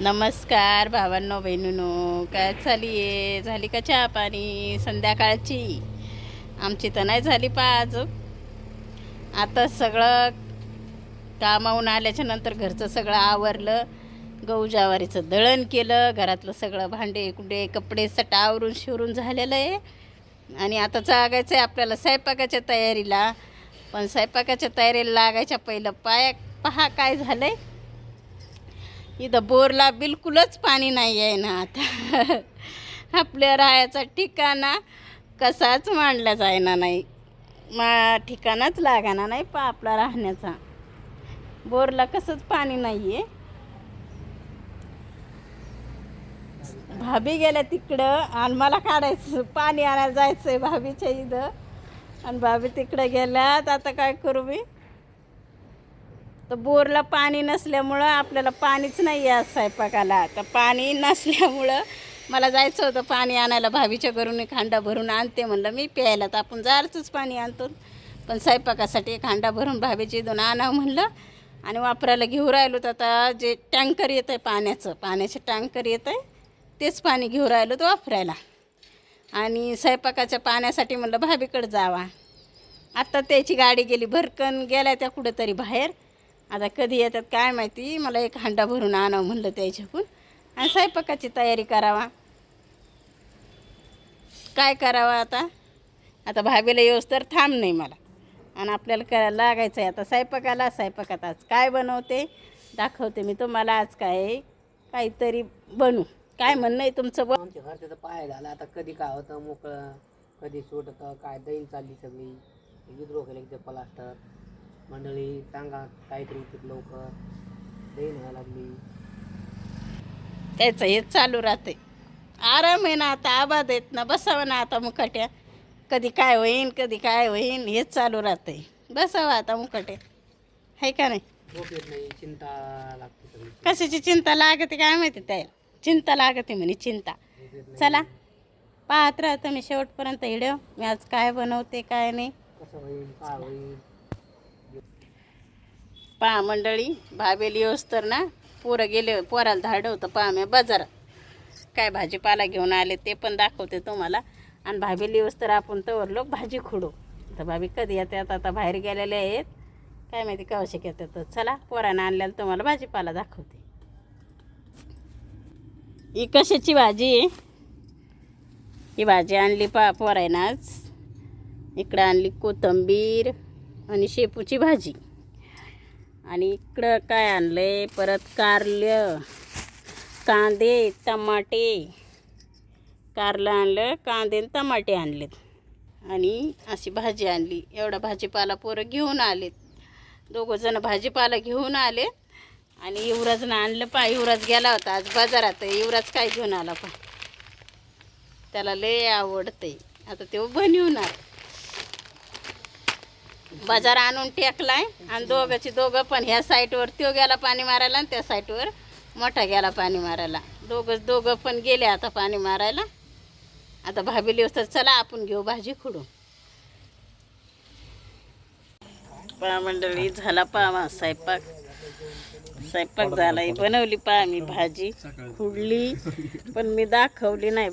नमस्कार भावांनो बहिणींनो, काय झाली का चहा पाणी संध्याकाळची? आमची तर नाही झाली पा आज. आता सगळं कामावून आल्याच्या नंतर घरचं सगळं आवरलं, गहू ज्वारीचं दळण केलं, घरातलं सगळं भांडे कुंडे कपडे सटा आवरून शिवरून झालेलं आहे. आणि आता जागायचं आहे आपल्याला स्वयंपाकाच्या तयारीला. पण स्वयंपाकाच्या तयारीला लागायच्या पहिलं पहा काय झालं आहे. इथं बोरला बिलकुलच पाणी नाही आहे ना. आता आपल्या राहायचा ठिकाणा कसाच मांडला जायना नाही, ठिकाणाच लागाना नाही आपला राहण्याचा. बोरला कसंच पाणी नाही आहे. भाभी गेल्या तिकडं आणि मला काढायचं पाणी आणायला जायचं आहे भाभीच्या इथं. आणि भाभी तिकडं गेल्यात. आता काय करू मी? तर बोरला पाणी नसल्यामुळं आपल्याला पाणीच नाही आहे स्वयंपाकाला. तर पाणी नसल्यामुळं मला जायचं होतं पाणी आणायला. भाभीच्या घरून एक हांडा भरून आणते म्हणलं मी, प्यायला तर आपण जारचंच पाणी आणतो, पण स्वयंपाकासाठी एक हांडा भरून भाभीच्या इथून आणावं म्हणलं. आणि वापरायला घेऊ राहिलो. तर आता जे टँकर येतं आहे पाण्याचे टँकर येतं आहे तेच पाणी घेऊ राहिलो तर वापरायला. आणि स्वयंपाकाच्या पाण्यासाठी म्हणलं भाभीकडे जावा. आत्ता त्याची गाडी गेली, भरकन गेल्या त्या कुठंतरी बाहेर. आता कधी येतात काय माहिती. मला एक हांडा भरून आणावं म्हणलं त्याच्याकडून आणि स्वयंपाकाची तयारी करावा. काय करावं आता भाभीला येऊस तर थांब नाही मला. आणि आपल्याला करायला लागायचं आहे आता स्वयंपाकात आज काय बनवते दाखवते मी तुम्हाला. आज काहीतरी बनू. काय म्हणणं आहे तुमचं? आमच्या घरचं पाय झाला आता. कधी काय होतं मोकळं, कधी सुटतं, काय दैन चालली सगळी विद्रोह केले ते प्लास्टर. मंडळी सांगा काहीतरी लवकर, दैन व्हायला लागली. त्याचं हेच चालू राहते. आराम आहे ना आता, आबाद आहेत ना, बसावं ना आता मुकाट्या. कधी काय होईन हेच चालू राहते. बसावं आता मुकाट्या, आहे का नाही? झोप येत नाही, चिंता लागते सगळी. कशाची चिंता लागते काय माहिती? त्याला चिंता लागते म्हणे चिंता. चला पाहत राहतो मी शेवटपर्यंत व्हिडिओ. मी आज काय बनवते काय नाही. कसं होईल काय होईल. पहा मंडळी, भाभेली येऊस तर ना पोरं गेले, पोराला धाडं होतं पहा मी बाजारात. काय भाजीपाला घेऊन आले ते पण दाखवते तुम्हाला. आणि भाभेली येऊस तर आपण तवर लोक भाजी खुडू. तर भाभी कधी येतात? आता बाहेर गेलेले आहेत, काय माहिती कवशे येतात. तर चला पोरानं आणल्याला तुम्हाला भाजीपाला दाखवते. ही कशाची भाजी आहे? ही भाजी आणली पोरायनं आज. इकडं आणली कोथिंबीर आणि शेपूची भाजी. आणि इकडं काय आणलं आहे परत? कारलं, कांदे, टमाटे. कारलं आणलं, कांदे आणि टमाटे आणलेत. आणि अशी भाजी आणली. एवढा भाजीपाला पोरं घेऊन आलेत. दोघंजणं भाजीपाला घेऊन आले. आणि युवराजनं आणलं युवराज गेला होता आज बाजारात. युवराज काय घेऊन आला त्याला लय आवडते. आता ते बनवणार. बाजार आणून टेकलाय आणि दोघं पण ह्या साईटवर तो गेला पाणी मारायला आणि त्या साईटवर मोठा गेला पाणी मारायला. दोघं पण गेले आता पाणी मारायला. आता भाभी लिहूस तर चला आपण घेऊ भाजी खुडू. पहा मंडळी, झाला पहा स्वयंपाक झाला. बनवली पहा मी भाजी खुडली, पण मी दाखवली नाही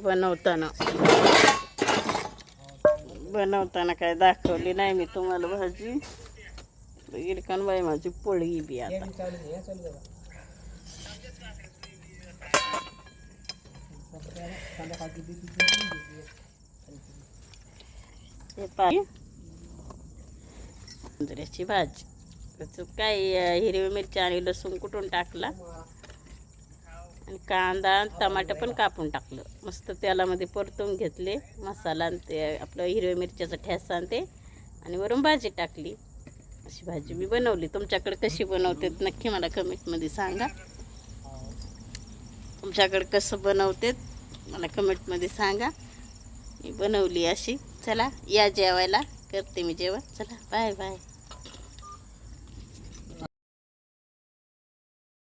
बनवताना काय दाखवली नाही मी तुम्हाला भाजी. इरकान बाई माझी पोळी बी आता. कुंदऱ्याची भाजी. त्याचं काय हिरवी मिरची आणि लसूण कुटून टाकला आणि कांदा टमाटर पण कापून टाकलं. मस्त तेलामध्ये परतून घेतले मसाला आणि ते आपलं हिरव्या मिरच्याचा ठेसा आणि ते, आणि वरून भाजी टाकली. अशी भाजी मी बनवली. तुमच्याकडे कशी बनवते नक्की मला कमेंटमध्ये सांगा. तुमच्याकडे कसं बनवते मला कमेंटमध्ये सांगा. मी बनवली अशी. चला या जेवायला, करते मी जेवण. चला बाय बाय.